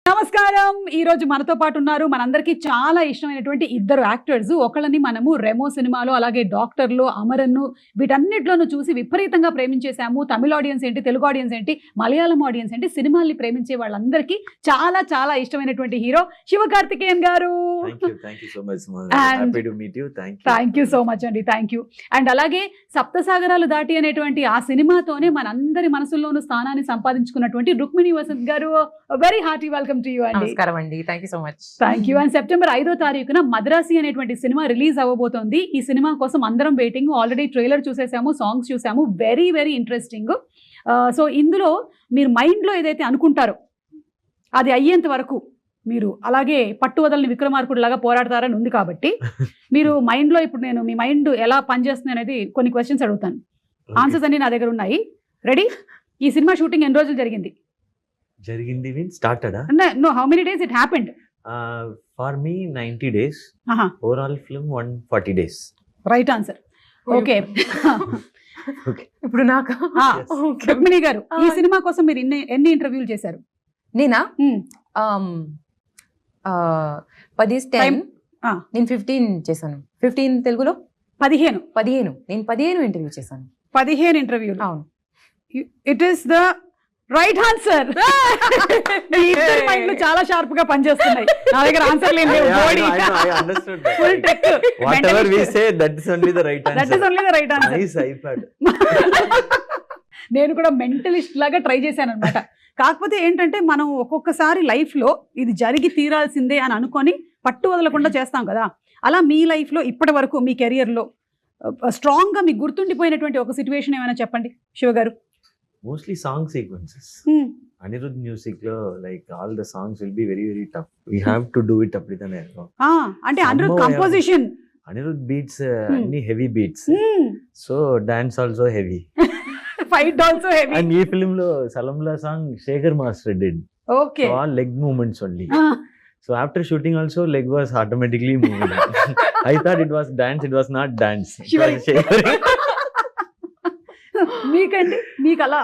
నమస్కారం. ఈ రోజు మనతో పాటు ఉన్నారు మనందరికీ చాలా ఇష్టమైనటువంటి ఇద్దరు యాక్టర్స్. ఒకళ్ళని మనము రెమో సినిమాలో, అలాగే డాక్టర్లో, అమరన్ను వీటన్నిటిలోనూ చూసి విపరీతంగా ప్రేమించేసాము. తమిళ ఆడియన్స్ ఏంటి, తెలుగు ఆడియన్స్ ఏంటి, మలయాళం ఆడియన్స్ ఏంటి, సినిమాల్ని ప్రేమించే వాళ్ళందరికీ చాలా చాలా ఇష్టమైనటువంటి హీరో శివకార్తికేయన్ గారు. Thank you so much, Madhuri. Happy to meet you. Thank you so much అండి. Thank you. అండ్ అలాగే సప్తసాగరాలు దాటి అనేటువంటి ఆ సినిమాతోనే మనందరి మనసుల్లోనూ స్థానాన్ని సంపాదించుకున్నటువంటి రుక్మిణి వసంత్ గారు, very hearty welcome to you అండి. నమస్కారం అండి. Thank you so much. Thank you. And September 5వ తారీఖున మద్రాసి అనేటువంటి సినిమా రిలీజ్ అవ్వబోతోంది. ఈ సినిమా కోసం అందరం వెయిటింగ్. ఆల్రెడీ ట్రైలర్ చూసేసాము, సాంగ్స్ చూసాము, వెరీ వెరీ ఇంట్రెస్టింగ్. సో ఇందులో మీరు మైండ్లో ఏదైతే అనుకుంటారో అది అయ్యేంత వరకు మీరు అలాగే పట్టు వదలని విక్రమార్కుడు లాగా పోరాడతారని ఉంది. కాబట్టి మీరు మైండ్లో ఇప్పుడు నేను మీ మైండ్ ఎలా పనిచేస్తుంది అనేది కొన్ని క్వశ్చన్స్ అడుగుతాను. ఆన్సర్స్ అన్ని నా దగ్గర ఉన్నాయి. రెడీ? ఈ సినిమా షూటింగ్ ఎన్ని రోజులు జరిగింది? Started? No, how many days it happened? For me, 90 days. Overall film, 140 days. Right answer. Okay. ఇప్పుడు నాకు రుక్మిణి గారు, ఈ సినిమా కోసం మీరు ఎన్ని ఇంటర్వ్యూలు చేశారు? నేనా 10 నేను 15 చేశాను. 15 తెలుగులో 15 నేను 15 ఇంటర్వ్యూ చేశాను. 15 ఇంటర్వ్యూలు. అవును. It is the right answer. ఇద్దరి మైండ్లు చాలా షార్ప్ గా పనిచేస్తున్నాయి. నా దగ్గర ఆన్సర్ లేదు. I understood that. Full tech. Whatever we say, that is only the right answer. That is only the right answer. Nice iPad. నేను కూడా మెంటలిస్ట్ లాగా ట్రై చేశాను అనమాట. కాకపోతే ఏంటంటే మనం ఒక్కొక్కసారి లైఫ్లో ఇది జరిగి తీరాల్సిందే అని అనుకొని పట్టు వదలకుండా చేస్తాం కదా. అలా మీ లైఫ్లో ఇప్పటి వరకు మీ కెరియర్లో స్ట్రాంగ్గా మీకు గుర్తుండిపోయినటువంటి ఒక సిచ్యువేషన్ ఏమైనా చెప్పండి శివ గారు. Mostly song sequences. Anirudh music lo, like all the songs will be very very tough. We have to do it apridane. అంటే Anirudh composition. Anirudh beats any heavy beats. So dance also heavy. Fight also heavy. And ee film lo Salamla song Shekhar Master did. Okay. So all leg movements only. So after shooting also leg was automatically moving. I thought it was dance, it was not dance. It was shivering. మీకండి, మీకు అలా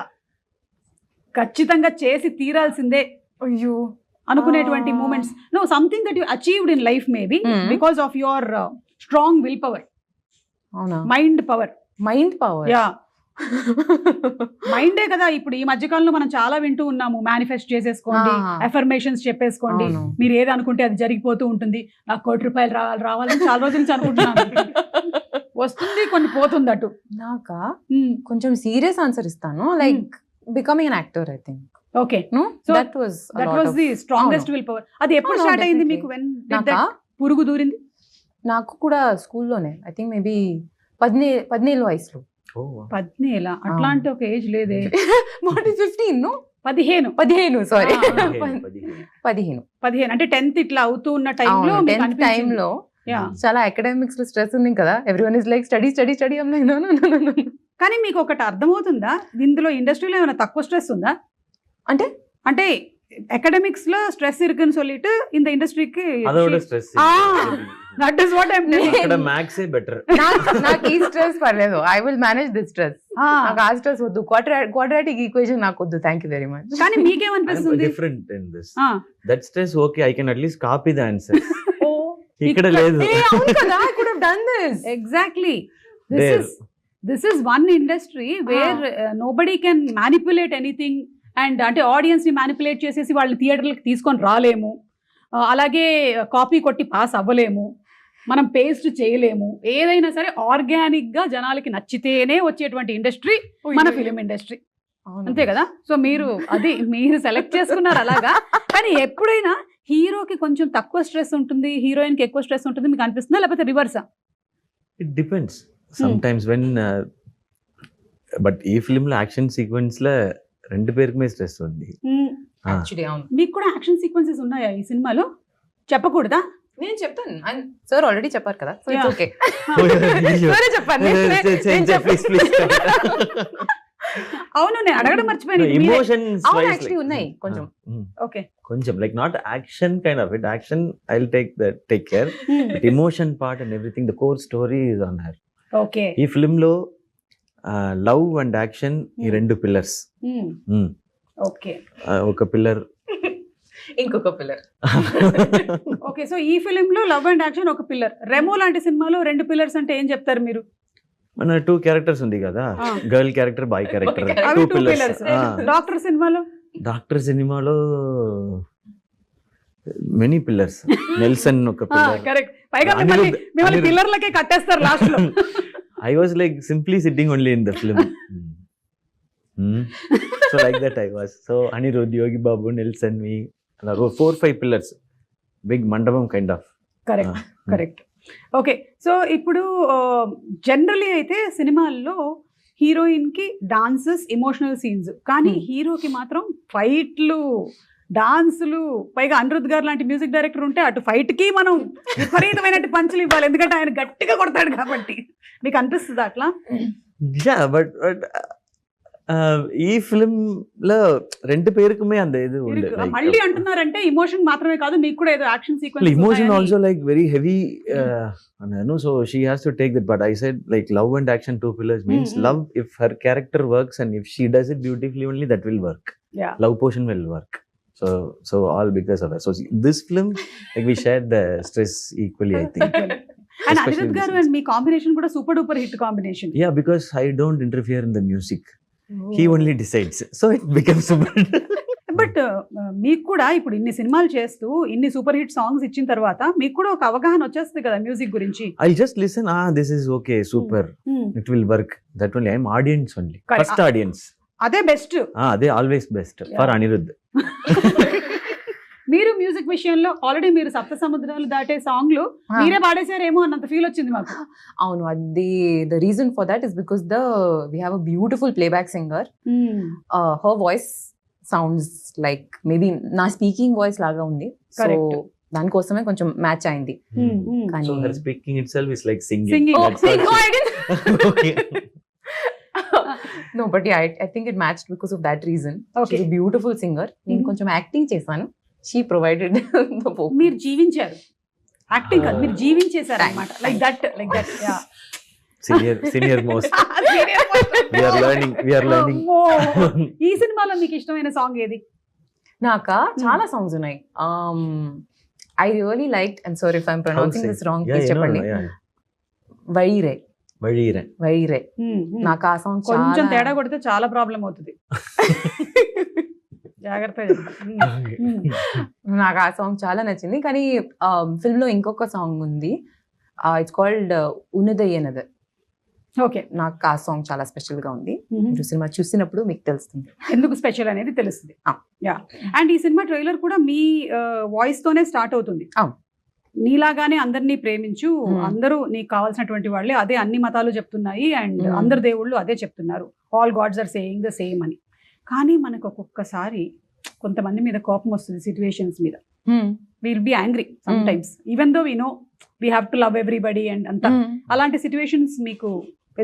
ఖచ్చితంగా చేసి తీరాల్సిందే అయ్యో అనుకునేటువంటి moments? No, something that you achieved in life maybe because of your strong will power. అవునా? Mind power. Yeah, మైండే కదా. ఇప్పుడు ఈ మధ్యకాలంలో మనం చాలా వింటూ ఉన్నాము, మేనిఫెస్ట్ చేసేసుకోండి, అఫర్మేషన్స్ చెప్పేసుకోండి, మీరు ఏది అనుకుంటే అది జరిగిపోతూ ఉంటుంది. నాకు ₹1,00,000 రావాలని చాలా రోజుల నుంచి అనుకుంటున్నాను. వస్తుంది, కొన్ని పోతుంది. అటు నాకా కొంచెం సీరియస్ ఆన్సర్ ఇస్తాను. Like becoming an actor, I think. Okay. So that was the strongest will power. అది ఎప్పుడు స్టార్ట్ అయింది మీకు? వెన్ డిడ్ దట్ పురుగు దూరింది? నాకు కూడా స్కూల్లోనే, ఐ థింక్ మేబీ 17 వయసులో. 17? అట్లాంటి ఒక ఏజ్ లేదే. 15 సారీ 15 అంటే 10th ఇట్లా అవుతూ ఉన్న టైంలో టైంలో చాలా అకాడమిక్స్ లో స్ట్రెస్ ఉంది కదా. Everyone is like study study study. కానీ మీకు ఒకటి అర్థమవుతుందా, ఇందులో ఇండస్ట్రీలో ఏమైనా తక్కువ స్ట్రెస్ ఉందా? అంటే అంటే అకాడమిక్స్ లో స్ట్రెస్ இருக்குன்னு சொல்லிட்டு இந்த இண்டஸ்ட்ரிக்கு அதோட stress. that is what I'm telling. ఇక్కడ మ్యాథ్స్ ఏ బెటర్. నాకు ఈ స్ట్రెస్ పర్లేదు. I will manage this stress. నాకు ఆ స్ట్రెస్ వద్దు. క్వాడ్రాటిక్ ఈక్వేషన్ నాకు వద్దు. Thank you very much. కానీ మీకేమనిపిస్తుంది? Different in this. That stress okay, I can at least copy the answers. ఇక్కడ లేదు. అవును కదా, I could have done this. Exactly. This is one industry where nobody can manipulate anything. And అంటే ఆడియన్స్ని manipulate చేసేసి వాళ్ళని థియేటర్లకు తీసుకొని రాలేము, అలాగే కాపీ కొట్టి పాస్ అవ్వలేము, మనం పేస్ట్ చేయలేము. ఏదైనా సరే ఆర్గానిక్గా జనాలకి నచ్చితేనే వచ్చేటువంటి ఇండస్ట్రీ మన ఫిలిం ఇండస్ట్రీ. అంతే కదా? సో మీరు సెలెక్ట్ చేసుకున్నారు అలాగా. కానీ ఎప్పుడైనా హీరోకి కొంచెం తక్కువ స్ట్రెస్ ఉంటుంది, హీరోయిన్కి ఎక్కువ స్ట్రెస్ ఉంటుంది మీకు అనిపిస్తుందా, లేకపోతే రివర్సా? It depends some times when. But ఈ ఫిల్మ్లో యాక్షన్ సీక్వెన్స్లో రెండు పేరుకి మీద స్ట్రెస్ ఉంది. మీకు కూడా యాక్షన్ సీక్వెన్సెస్ ఉన్నాయా ఈ సినిమాలో? చెప్పకూడదా? నేను చెప్తాను. సార్ ఆల్రెడీ చెప్పారు కదా. ఓకే, అవును, నేను అడగడం మర్చిపోయాను. యాక్చువల్లీ ఉన్నాయి కొంచెం. ఓకే, కొంచెం like not action kind of it. Action I will take care, but emotion part and everything, the core story is on her. Okay. ఈ ఫిల్మ్ లో లవ్ అండ్ యాక్షన్ ఈ రెండు పిల్లర్స్. ఓకే. ఒక pillar ఇంకొక pillar. Okay, so ఈ film లో love and action ఒక pillar. Remo లాంటి సినిమాలో 2 పిల్లర్స్ అంటే ఏం చెప్తారు మీరు? మన 2 క్యారెక్టర్స్ ఉంది కదా, గర్ల్ క్యారెక్టర్, బాయ్ క్యారెక్టర్, అవి 2 2 పిల్లర్స్. పిల్లర్స్. డాక్టర్ సినిమాలో? డాక్టర్ సినిమాలో మెనీ పిల్లర్స్. నెల్సన్ ఒక పిల్లర్. కరెక్ట్. పైగా మిమ్మల్ని పిల్లర్లకే కట్టేస్తారు లాస్ట్ లో. I was like simply sitting only in the film. So like that I was. So Anirudh, Yogi Babu, Nelson, me, 4-5 pillars. Big mandapam kind of. Correct correct. Okay, so ఇప్పుడు generally అయితే సినిమాల్లో heroine కి dances, emotional scenes, కానీ హీరోకి మాత్రం ఫైట్లు, డాన్సులు, పైగా అనిరుద్ధ్ గారు లాంటి మ్యూజిక్ డైరెక్టర్ ఉంటే అటు ఫైట్ కి మనం విపరీతమైన పంచులు ఇవ్వాలి, ఎందుకంటే ఆయన గట్టిగా కొడతాడు కాబట్టి. మీకు అనిపిస్తుంది అట్లా? Yeah, but ఈ ఫిలిం లో 2 పేరుకుమే అంత ఇది ఉండే. మళ్ళీ అంటున్నారంటే ఎమోషన్ మాత్రమే కాదు, మీకు కూడా ఏదో action sequence. Emotion also like very heavy, so she has to take that. But I said like love and action 2 pillars means love. If her character works and if she does it beautifully, only that will work. Yeah. Love portion will work. So all because of that. So this film, like we shared the stress equally, I think. And Anirudh గారు and me combination కూడా super duper hit combination. Yeah, because I don't interfere in the music. He only decides. So it becomes super. But మీకు కూడా ఇప్పుడు ఇన్ని సినిమాలు చేస్తూ ఇన్ని super hit songs ఇచ్చిన తర్వాత మీకు కూడా ఒక అవగాహన వచ్చేస్తుంది కదా మ్యూజిక్ గురించి. I'll just listen. This is okay, super. It will work. That only. I'm audience only. Correct. First audience. అదే best. They always best for Anirudh. మీరు మ్యూజిక్ విషయంలో ఆల్రెడీ మీరు సప్త సముద్రాలు దాటే సాంగ్లు మీరే పాడేశారేమో అన్నంత ఫీల్ వచ్చింది మాకు. అవును, అది the reason for that is because we have a beautiful playback singer. Her voice sounds like maybe నా స్పీకింగ్ వాయిస్ లాగా ఉంది. సో దానికోసమే కొంచెం మ్యాచ్ అయింది. So her speaking itself is like singing. Okay. No, but yeah, I think it matched because of that reason. Okay. She's a beautiful singer. నేను కొంచెం acting చేశాను. She provided the vocal. మీరు జీవించారు, acting కాదు, మీరు జీవించేశారు అన్నమాట. Like that yeah. Senior most. We are learning. ఈ సినిమాలో మీకు ఇష్టమైన సాంగ్ ఏది? నాకా చాలా సాంగ్స్ ఉన్నాయి. I really liked, and sorry if I'm pronouncing this wrong, please చెప్పండి. వైరే. నాకు ఆ సాంగ్ కొంచెం తేడా కొడితే చాలా ప్రాబ్లం అవుతుంది. జాగ్రత్తగా. నాకు ఆ సాంగ్ చాలా నచ్చింది. కానీ ఫిల్మ్ లో ఇంకొక సాంగ్ ఉంది, ఇట్స్ కాల్డ్ ఉన్నదయ్యనద. ఓకే, నాకు ఆ సాంగ్ చాలా స్పెషల్ గా ఉంది. మీరు సినిమా చూసినప్పుడు మీకు తెలుస్తుంది ఎందుకు స్పెషల్ అనేది తెలుస్తుంది. యా, అండ్ ఈ సినిమా ట్రైలర్ కూడా మీ వాయిస్ తోనే స్టార్ట్ అవుతుంది. నీలాగానే అందరినీ ప్రేమించు, అందరూ నీకు కావాల్సినటువంటి వాళ్ళే, అదే అన్ని మతాలు చెప్తున్నాయి అండ్ అందరు దేవుళ్ళు అదే చెప్తున్నారు, all gods are saying the same అని. కానీ మనకు ఒక్కొక్కసారి కొంతమంది మీద కోపం వస్తుంది, సిచ్యువేషన్స్ మీద. Will be angry some times even though we know we have to love everybody and అంతా. అలాంటి సిచ్యువేషన్స్ మీకు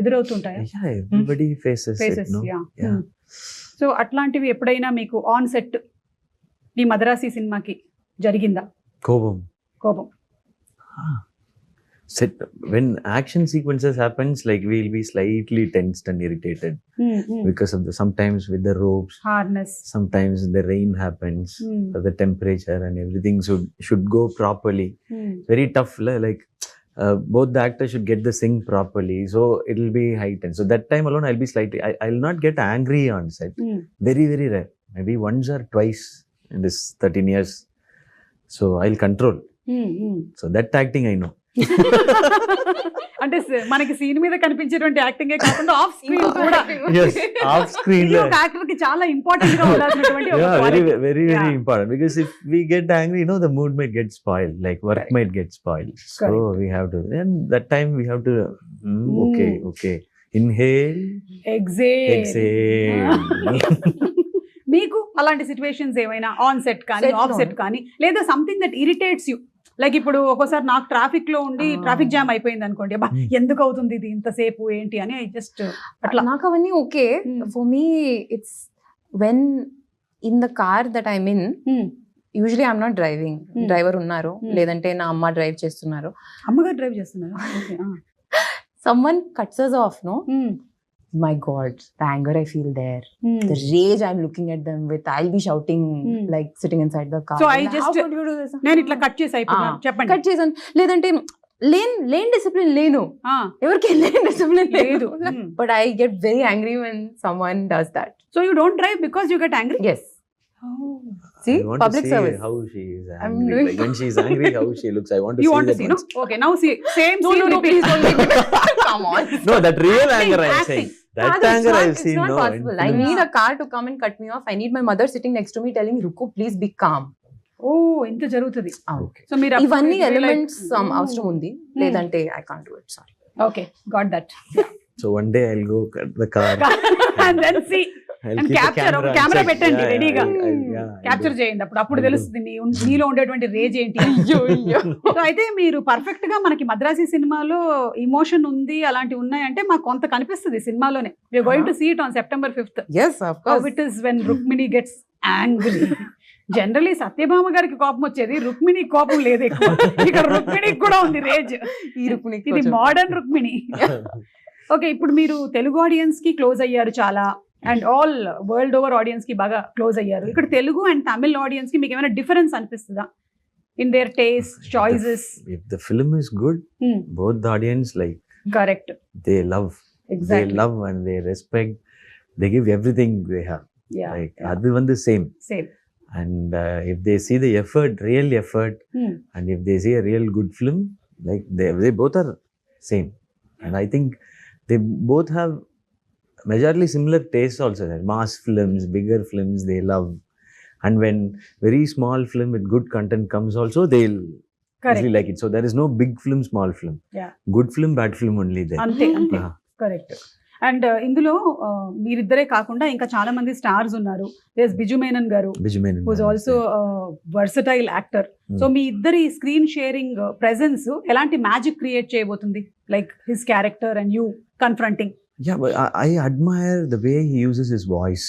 ఎదురవుతుంటాయా? Everybody faces it, no? Yeah. So అట్లాంటివి ఎప్పుడైనా మీకు ఆన్ సెట్ ఈ మద్రాసి సినిమాకి జరిగిందా కోపం? Set when action sequences happens, like we'll be slightly tensed and irritated because of sometimes with the ropes, harness, sometimes the rain happens, the temperature and everything should go properly. Very tough, like both the actors should get the sync properly, so it'll be heightened. So that time alone I'll be slightly, I'll not get angry on set. Very rare, maybe once or twice in this 13 years. So I'll control. So that acting I know. అంటే మనకి scene మీద కనిపించేటువంటి యాక్టింగే కాకుండా off screen కూడా. Yes, off screen ఒక actor కి చాలా important గా ఉండాల్సినటువంటి ఒక very quality. very important, because if we get angry, the mood might get spoiled, like work might get spoiled. So we have to, and that time we have to okay, inhale, exhale. మీకు అలాంటి situations ఏమైనా on set కానీ of set కానీ, లేదా something that irritates you? Like ఇప్పుడు ఒక్కోసారి నాకు traffic లో ఉండి ట్రాఫిక్ జామ్ అయిపోయింది అనుకోండి, అబ్బా ఎందుకు అవుతుంది ఇది ఇంతసేపు ఏంటి అని, ఐ జస్ట్ అట్లా. నాకు అవన్నీ okay. For me it's when in the car that I mean, usually I'm not driving, driver ఉన్నారు, లేదంటే నా అమ్మ డ్రైవ్ చేస్తున్నారు. అమ్మగారు డ్రైవ్ చేస్తున్నారు. Someone cuts us off, no? my God, the anger I feel there, the rage I'm looking at them with, I'll be shouting like sitting inside the car. So I How just- could you do this? నేను ఇట్లా cut చేసి అయిపోయాను చెప్పండి. Cut చేసాను. లేదంటే లేని discipline లేను, ఆ, ఎవరికి లేని డిసిప్లిన్ లేదు. లేదు. But I get very angry when someone does that. So you don't drive because you get angry? Yes. See, I want public to see service. how she is I'm angry. doing- Like when she is angry, how she looks. I want to You see want to that see, no? once. Okay, now see, same No, scene no, no, repeat. please don't make me. Come on. No, that real Acting, anger I'm acting. saying. That Father, anger I've it's seen. not No, possible. I in need films. a car to come and cut me off. I need my mother sitting next to me telling me, Ruko, please be calm. ఓ ఇంత జరుగుతుంది. Okay. So మీరు ఇవన్నీ elements అవసరం ఉంది, లేదంటే I can't do it. Sorry. Okay, got that. So one day I'll go cut the car. And then see, I'll And keep capture, the ఒక camera camera and check. పెట్టండి Yeah, రెడీగా. I'll capture do. చేయండి, అప్పుడు I'll do. తెలుస్తుంది నీలో ఉండేటువంటి raise ఏంటి. So అయితే మీరు పర్ఫెక్ట్ గా మనకి మద్రాసి సినిమాలో ఇమోషన్ ఉంది, అలాంటివి ఉన్నాయంటే మాకు కొంత కనిపిస్తుంది సినిమాలోనే. We are going to see it on September 5th. Yes, of How course. it is when Rukmini gets angry. Generally Satyabhama గారికి కోపం వచ్చేది, రుక్మిణి కోపం లేదు ఎక్కువ. ఇక్కడ రుక్మిణికి కూడా ఉంది రేజ్. ఈ రుక్మిణికి ఇది కొంచెం- మోడర్న్ రుక్మిణి. ఓకే, ఇప్పుడు మీరు తెలుగు ఆడియన్స్ కి క్లోజ్ అయ్యారు చాలా, and all world over audience కి బాగా క్లోజ్ అయ్యారు. ఇక్కడ తెలుగు అండ్ తమిళ్ ఆడియన్స్ కి మీకు ఏమైనా డిఫరెన్స్ అనిపిస్తుందా in there taste, choices? If the film is good, both the audience like correct, they love, they exactly, love and they respect. They give everything they have. Like adu vandu same. Same. And if they see the effort, real effort, and if they see a real good film, like they both are same. And I think they both have majorly similar tastes also. There mass films, bigger films they love, and when very small film with good content comes also, they'll correct, usually like it. So there is no big film, small film. Yeah. Good film, bad film only there. అంతే అంతే, Ah. Correct. And ఇందులో మీరిద్దరే కాకుండా ఇంకా చాలా మంది stars ఉన్నారు. There Biju Menon గారు, Biju Menon. Who's also versatile actor. So మీ ఇద్దరి స్క్రీన్ షేరింగ్ ప్రెజెన్స్ ఎలాంటి మ్యాజిక్ క్రియేట్ చేయబోతుంది? Like his character and you confronting. Yeah, but I admire the way he uses his voice.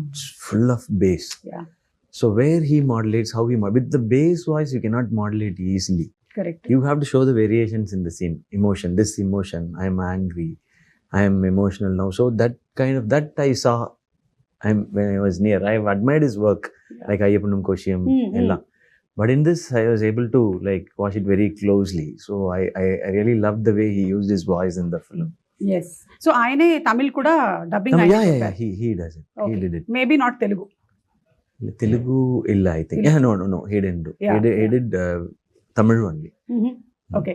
It's full of bass. Yeah. So where he modulates, how he with the bass voice, you cannot modulate easily. Correct. You have to show the variations in the scene. Emotion, this emotion, I am angry, I am emotional now. So that kind of that I saw. When I was near, I have admired his work, like Ayyapanam Koshiyam, ella. But in this, I was able to like watch it very closely. So I really loved the way he used his voice in the film. Yes. So ఆయనే తమిళ్ కూడా dubbing Yeah. He does it. He did it. Maybe not Telugu. Telugu illa, I think. Yeah, no. He didn't do. Yeah, He did Tamil only. Okay,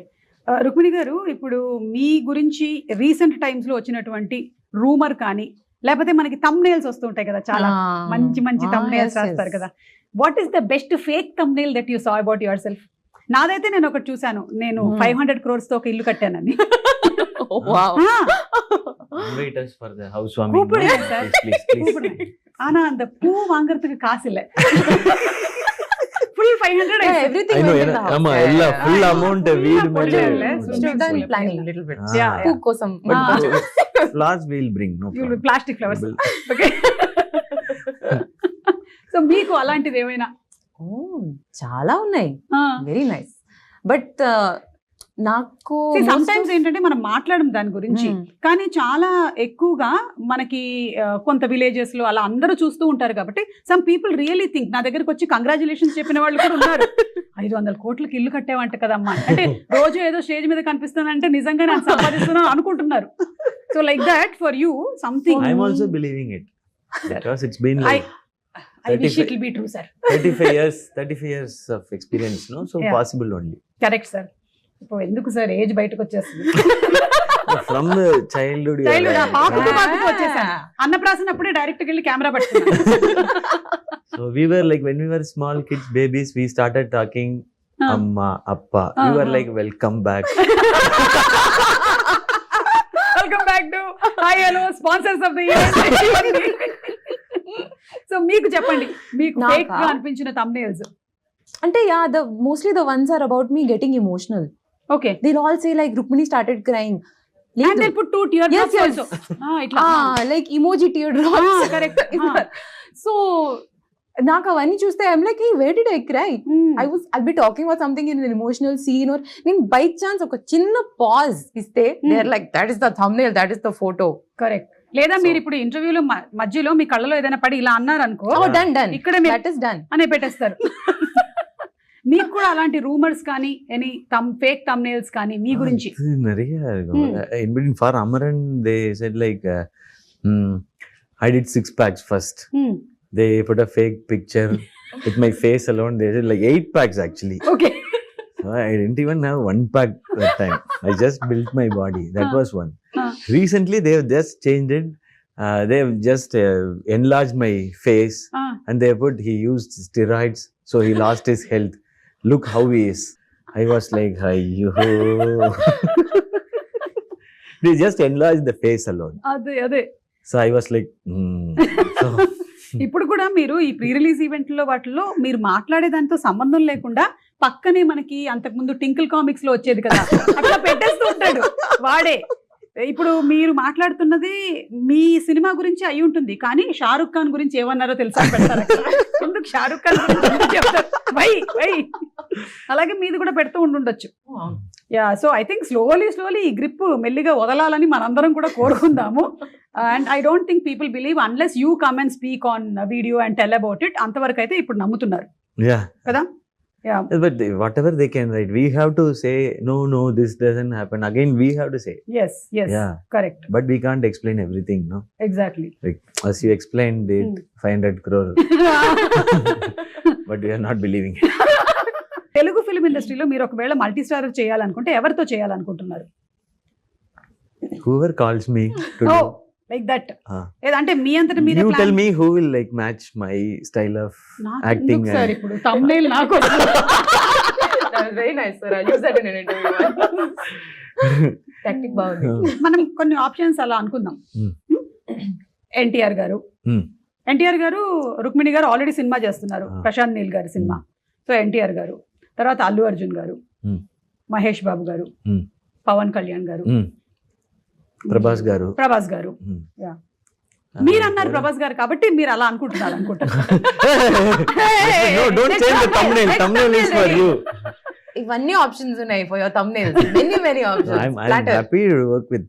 Rukmini గారు, ఇప్పుడు మీ గురించి recent times లో వచ్చినటువంటి rumour కానీ, లేకపోతే మనకి thumbnails వస్తుంటాయి కదా, చాలా మంచి మంచి thumbnails రాస్తారు కదా. What is the best fake thumbnail that you saw about your self? నాదైతే నేను ఒకటి చూసాను, నేను 500 crores తో ఒక ఇల్లు కట్టానని. Wow. Invite us for the housewarming. கூப்பிடுங்க சார், Please. கூப்பிடுங்க. ஆனா அந்த பூ வாங்குறதுக்கு காசு இல்ல. full 500 Yeah, everything I know. went in the house. Amma, Yeah, ella yeah. full amount veed full mele. amount. We should have done planning little bit. Yeah. Poo kosam. Flowers we'll bring. No You will problem. plastic flowers. Okay. So మీకు అలాంటిది ఏమైనా? Oh, చాలా ఉన్నాయి. Very nice. But నాకు some times ఏంటంటే మనం మాట్లాడడం దాని గురించి, కానీ చాలా ఎక్కువగా మనకి కొంత విలేజెస్ లో అలా అందరూ చూస్తూ ఉంటారు కాబట్టి సమ్ పీపుల్ రియల్లీ థింక్, నా దగ్గరకు వచ్చి కంగ్రాచులేషన్స్ చెప్పిన వాళ్ళు కూడా ఉన్నారు, 500 కోట్లకి ఇల్లు కట్టేవంట కదమ్మా, అంటే రోజు ఏదో స్టేజ్ మీద కనిపిస్తానంటే నిజంగా నేను సంపాదిస్తున్నాను అనుకుంటున్నారు. So like that for you something. I'm also believing it because it's been like I wish it will be true, sir. 35 years of experience, no? So Yeah. possible only. Correct sir. ఇప్పుడు ఎందుకు sir age బయటకు వచ్చేస్తుంది? From the childhood. you are childhood like- పాపకు వచ్చేసాను. అన్నప్రాసన అప్పుడే direct వెళ్ళి camera పట్టుకున్నాను. So we were like, when we were small kids, babies, we started talking Amma, Appa. We were like, welcome back. Welcome back to hi hello sponsors of the year. So మీకు చెప్పండి, మీకు నాకా? Fake గా అనిపించిన thumbnails. అంటే mostly the ones are about me getting emotional. Okay, They'll all say like Rukmini started crying. and they put 2 tear Yes, drops yes. also. ఇట్లా Like emoji teardrops. correct. So నాకు అవన్నీ చూస్తే I'm like, where did I cry? I'll be talking about something in an emotional scene, or నేను by chance ఒక చిన్న pause ఇస్తే they're like, that is the thumbnail, that is the photo. Correct. లేదా మీరు ఇప్పుడు ఇంటర్వ్యూలో మధ్యలో మీ కళ్ళలో ఏదైనా పడి ఇలా అన్నారు అనుకో, Oh, done. ఇక్కడ That is done. అనే పెట్టేస్తారు. మీకు కూడా అలాంటి రూమర్స్ కానీ ఎనీ ఫేక్ thumbnails కానీ మీ గురించి? நிறைய in between for Amaran they said like I did 6 packs first. They put a fake picture with my face alone. They said like 8 packs actually. Okay. So I didn't even have 1 pack that time. I just built my body. That was one. Recently they have just changed it. They have just enlarged my face and they put he used steroids, so he lost his health. Look how he is. I was like, ayyo. They just enlarged the face alone. అదే So I was like, So, ఇప్పుడు కూడా మీరు ఈ pre release ఈవెంట్లో వాటిలో మీరు మాట్లాడే దాంతో సంబంధం లేకుండా పక్కనే మనకి అంతకుముందు టింకిల్ కామిక్స్ లో వచ్చేది కదా, అట్లా పెట్టేస్తూ ఉంటాడు వాడే. ఇప్పుడు మీరు మాట్లాడుతున్నది మీ సినిమా గురించి అయి ఉంటుంది, కానీ షారుఖ్ ఖాన్ గురించి ఏమన్నారో తెలుసా పెడతారు అక్కడ. ఎందుకు షారుఖ్ ఖాన్ గురించి ఎందుకు చెప్తారు? వై అలాగే మీది కూడా పెడుతూ ఉండుండొచ్చు. Yeah, so I think slowly ఈ గ్రిప్ మెల్లిగా వదలాలని మనందరం కూడా కోరుకుందాము. And I don't think people believe unless you come and speak on video and tell about it. అంతవరకు అయితే ఇప్పుడు నమ్ముతున్నారు yeah. కదా. Yeah. But whatever they can write, we have to say, no, this doesn't happen. Again, we have to say. Yes, Yeah. correct. But we can't explain everything, no? Exactly. Like, as you explained it, 500 crore. But we are not believing it. Telugu film ఇండస్ట్రీలో మీరు ఒకవేళ multi starrer చేయాలనుకుంటే ఎవరితో చేయాలనుకుంటున్నారు? Whoever calls me to oh, do. Like that. Ah. ఏదంటే మీ అంతట మీరే You plan- tell me who will like match my style of నాకు acting ఎందుకు సార్ and- ఇప్పుడు thumbnail నాకు వస్తుంది. That was very nice, sir. I'll use that in an interview. Tactic బాగుంది. మనం కొన్ని ఆప్షన్స్ అలా అనుకుందాం. Hmm. ఎన్టీఆర్ గారు, Hmm. ఎన్టీఆర్ గారు, రుక్మిణి గారు ఆల్రెడీ సినిమా చేస్తున్నారు, Ah. ప్రశాంత్ నీల్ గారి సినిమా. సో ఎన్టీఆర్ గారు, తర్వాత అల్లు అర్జున్ గారు, Hmm. మహేష్ బాబు గారు, Hmm. పవన్ కళ్యాణ్ గారు, ప్రభాస్ గారు. ప్రభాస్ గారు. Hmm. Yeah. మీరు అన్నారు ప్రభాస్ గారు కాబట్టి మీరు అలా అనుకుంటున్నారు No, don't change the thumbnail. Thumbnail is for you. ఇవన్నీ ఆప్షన్స్ ఉన్నాయి for your thumbnails. Many options. I'm Platter. happy to work with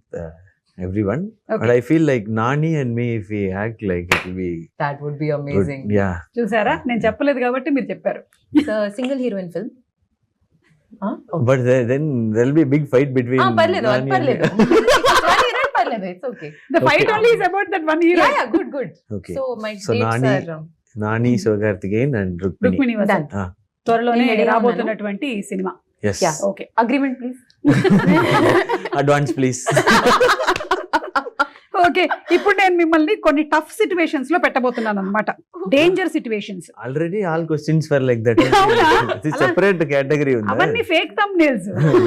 everyone. But Okay. I feel like Nani and me, if we act like it will be That would be good. amazing. Yeah. చూసారా, నేను చెప్పలేదు కాబట్టి మీరు చెప్పారు. It's a single heroine film. Huh? Okay. But then there'll be a big fight between పర్లేదు, Nani and పర్లేదు. పర్లేదు, it's okay. The fight Okay. only is about that one hero. Yeah, good. Okay. So my So dates Nani- are Nani, Sivakarthikeyan and Rukmini. Rukmini Vasant. done. Ah. త్వరలోనే నేను ready గా రాబోతున్నటువంటి cinema. Yes. Yeah. Okay. Agreement, please. Advance, please. Okay, ఇప్పుడు నేను మిమ్మల్ని కొన్ని tough situations లో పెట్టబోతున్నాను అన్నమాట. Danger situations. Already all questions were like that. అవునా? It's a separate category. అవన్నీ ఫేక్ thumbnails.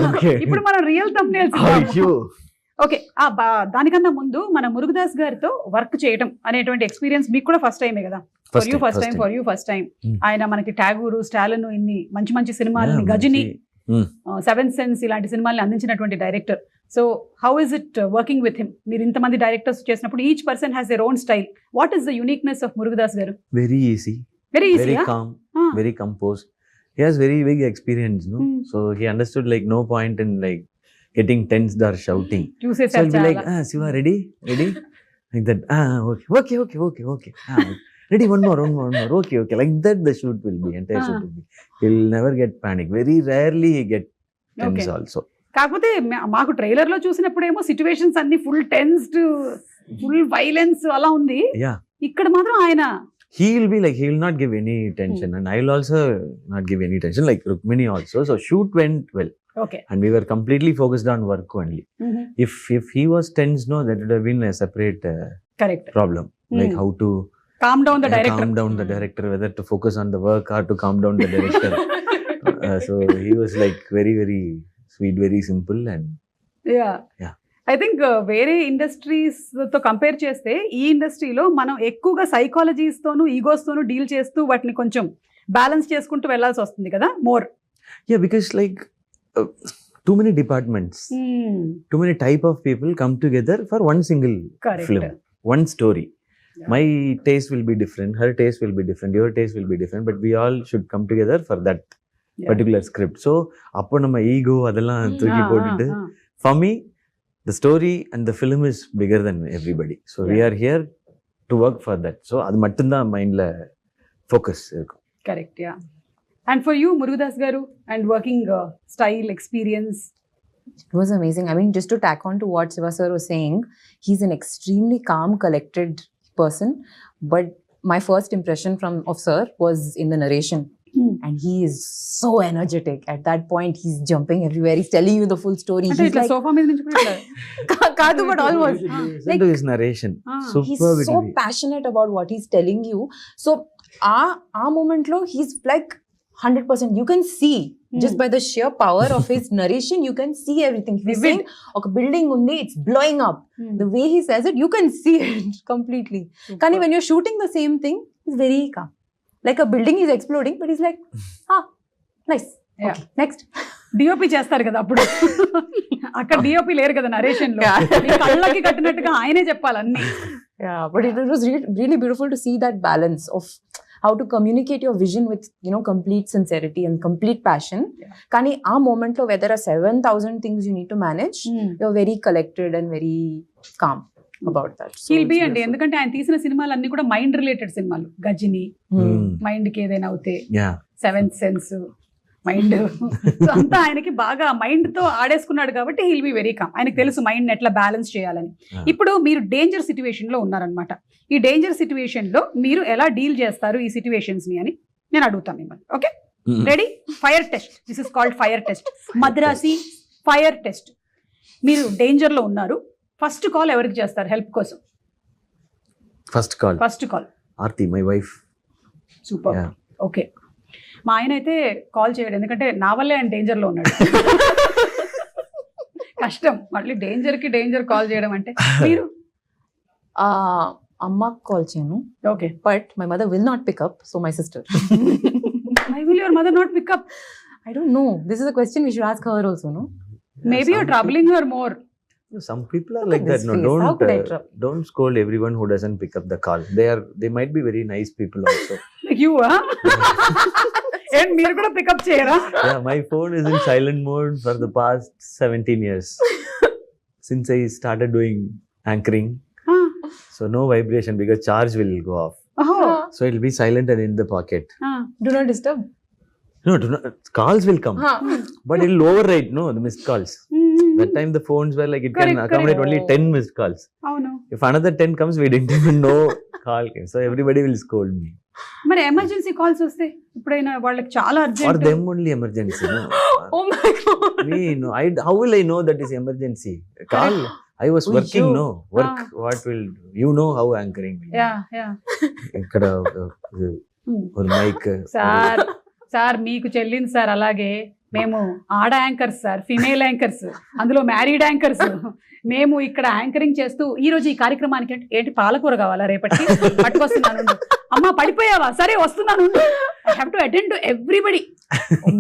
Okay. ఇప్పుడు మనం రియల్ thumbnails. Ayyo. ఓకే, దానికన్నా ముందు మన మురుగదాస్ గారితో వర్క్ చేయడం అనేటువంటి ఎక్స్పీరియన్స్ మీకు కూడా ఫస్ట్ టైమే కదా? For you first time. Hmm. ఆయన మనకి టాగూరు, స్టాలిన్, ఇన్ని మంచి మంచి సినిమాలని, Yeah, Ghajini, Hmm. Seven sense ఇలాంటి సినిమాల్ని అందించినటువంటి director. So how is it working with him? మీరు ఇంతమంది డైరెక్టర్స్ చేసినప్పుడు each person has their own style. What is the uniqueness of Murugadoss garu? Very easy. Very Very easy. calm. Very composed. He has very big experience, no? Hmm. So he understood like no point in like getting tensed or shouting. So చూసేసారు he'll be like, చాలా. Siva, ready? Like that. Okay. Ready, one more. Okay. Like that the shoot will be, entire shoot will be. He'll never get panic. Very rarely he get tense Okay. also. కాకపోతే మాకు trailer లో చూసినప్పుడేమో situations అన్ని full tensed, full violence అలా ఉంది. Yeah. ఇక్కడ మాత్రం ఆయన He will be like, he will not give any tension. And I will also not give any tension, like Rukmini also. So shoot went well. Okay. And we were completely focused on work only. If he was tense, no, that would have been a separate correct. problem. Like how to calm down the director. calm down the director, whether to focus on the work or to calm down the director. So he was like very, very sweet, very simple, and Yeah. I think వేరే industries తో compare చేస్తే ఈ ఇండస్ట్రీలో మనం ఎక్కువగా psychologies తోను, egos తోను deal చేస్తూ వాటిని కొంచెం బ్యాలెన్స్ చేసుకుంటూ వెళ్ళాల్సి వస్తుంది కదా, more. yeah, because like too many departments, too many type of people come together for one single Correct. film, one story. Yeah. My taste will be different, her taste will be different, your taste will be different, but we all should come together for that particular script. So appo nama ego adella thooki potittu, for me the story and the film is bigger than everybody. So we Yeah. are here to work for that. So அது மட்டும்தான் மைண்ட்ல focus இருக்கும். Correct, yeah. And for you, Murugadas Garu, and working style experience. It was amazing. I mean, just to tack on to what Siva sir was saying, he's an extremely calm, collected person. But my first impression of sir was in the narration. And he is so energetic. At that point, he's jumping everywhere. He's telling you the full story. అంటే He's ఇట్లా like, sofa మీద నుంచి కూడా ఇట్లా. Kadu, but almost. Listen to his narration. He's Superb it so will be. passionate about what he's telling you. So, our moment lo, he's like 100%. You can see just by the sheer power of his narration, you can see everything. He's Vivid. saying, "Okay, building undi, it's blowing up." The way he says it, you can see it completely. Kani, when you're shooting the same thing, he's very calm. Like a building is exploding, but he's like, nice. Yeah. Okay, next. DOP చేస్తారు కదా అప్పుడు, అక్కడ DOP లేరు కదా narration లో, Yeah. ఈ కళ్ళకి కట్టినట్టుగా ఆయనే చెప్పాలి అన్ని. Yeah, but it was really beautiful to see that balance of how to communicate your vision with, complete sincerity and complete passion. Yeah. Kani, our moment lo, where there are 7,000 things you need to manage, you're very collected and very calm about that. So heal it's be అండి, beautiful. ఎందుకంటే ఆయన తీసిన సినిమాలు అన్ని కూడా mind related సినిమాలు. Ghajini, mind కి ఏదైనా అవుతే, Yeah. Seventh sense, mind, so అంతా ఆయనకి బాగా మైండ్ తో ఆడేసుకున్నాడు కాబట్టి హీల్ బి వెరీ కామ్. ఆయనకు తెలుసు మైండ్ ఎట్లా బ్యాలెన్స్ చేయాలని. Yeah. ఇప్పుడు మీరు డేంజర్ సిచ్యువేషన్ లో ఉన్నారనమాట. ఈ డేంజర్ సిచ్యువేషన్ లో మీరు ఎలా డీల్ చేస్తారు ఈ సిచ్యువేషన్స్ ని అని నేను అడుగుతాను మిమ్మల్ని. Okay, ready? Fire test. This is called fire test. Madrasi fire test. మీరు డేంజర్ లో ఉన్నారు. ఫస్ట్ కాల్ ఎవరికి చేస్తారు హెల్ప్ కోసం? First call. First call Aarti, my wife. Super. Yeah. Okay, మా ఆయన అయితే కాల్ చేయడు, ఎందుకంటే నా వల్లే ఆయన డేంజర్ లో ఉన్నాడు. కష్టం మళ్ళీ డేంజర్ కి డేంజర్ కాల్ చేయడం అంటే. మీరు? Amma call cheyanu, okay. but my mother will not pick up, so my sister. Why will your mother not pick up? I don't know. This is a question we should ask her also, no? Maybe you're troubling her more. Some people are Look like at that. this No, face. How could I trouble? don't scold everyone who doesn't pick up the call. They might be very nice people also. Like you, huh? And మీరు కూడా pickup చేయరా? Yeah, my phone is in silent mode for the past 17 years. Since I started doing anchoring. So no vibration because charge will go off. So it'll be silent and in the pocket. Do not disturb. No, calls will come. But it'll override, no, the missed calls. That time the phones were like, it Correct, can accommodate correct. only 10 missed calls. అవును. If another 10 comes, we didn't even know call came. So everybody will scold me. మరి emergency calls వస్తే ఇప్పుడైనా వాళ్ళకి చాలా For urgent. them only emergency, no? Oh my god. Me, no. How will I know that is emergency? Call. I was Oh, working, you. no. Work. What will you know how anchoring? Yeah yeah. ఇక్కడ ఒక mic. Sir మీకు చెల్లింది sir. అలాగే మేము ఆడ anchors sir, female anchors, అందులో married anchors. మేము ఇక్కడ యాంకరింగ్ చేస్తూ ఈ రోజు ఈ కార్యక్రమానికి ఏంటి పాలకూర కావాలా రేపటికి పట్టుకొస్తున్నాను. అమ్మా పడిపోయావా? సరే వస్తున్నాను. I have to attend to everybody.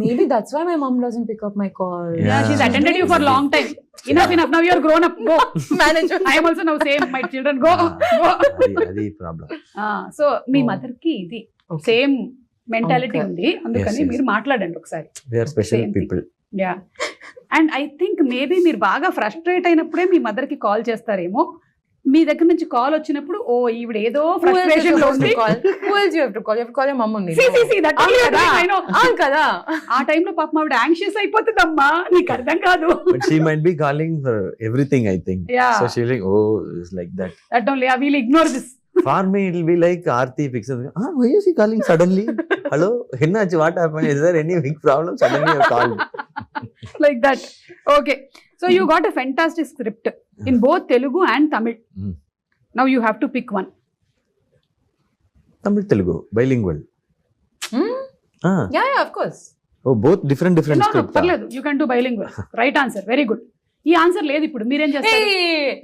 Maybe that's why my mom doesn't pick up my call. Yeah, she's attended you for a long time. Enough. Now you're grown up. Go. Manager. I am also now same. My children go. అది problem. So మీ mother కి ఇది same mentality Okay. ఉంది, అందుకని Yes, yes. మీరు మాట్లాడండి ఒకసారి. They are special Same thing. people. Yeah. And I think maybe మీరు బాగా ఫ్రస్ట్రేట్ అయినప్పుడే మీ మదర్ కి కాల్ చేస్తారేమో. మీ దగ్గర నుంచి కాల్ వచ్చినప్పుడు ఓ ఈవిడ ఏదో Who else ఫ్రస్ట్రేషన్ you లో supposed ఉంది. to call? Who else you have to call? You have to call your mom only. See, no? see, see, that only you're doing, I know. Kada. ఆ టైంలో పాపం ఆవిడ anxious అయిపోతుందమ్మా, నీకు అర్థం కాదు. But she might be calling for everything, I think. Yeah. So she'll like, oh, it's like that. That only, I will ignore this. For me, it'll be like Aarti picks up. Why is he calling suddenly? Hello? Hinnachi, what happened? Is there any big problem? Suddenly you called. Like that. Okay. So you got a fantastic script in both Telugu and Tamil. Mm. Now you have to pick one. Tamil Telugu, bilingual. Hmm? Ah. Yeah, of course. Oh, both different No, no, scripts. పర్లేదు. You can do bilingual. Right answer. Very good. ఈ answer లేదు ఇప్పుడు. మీరేం చేస్తారు? Hey!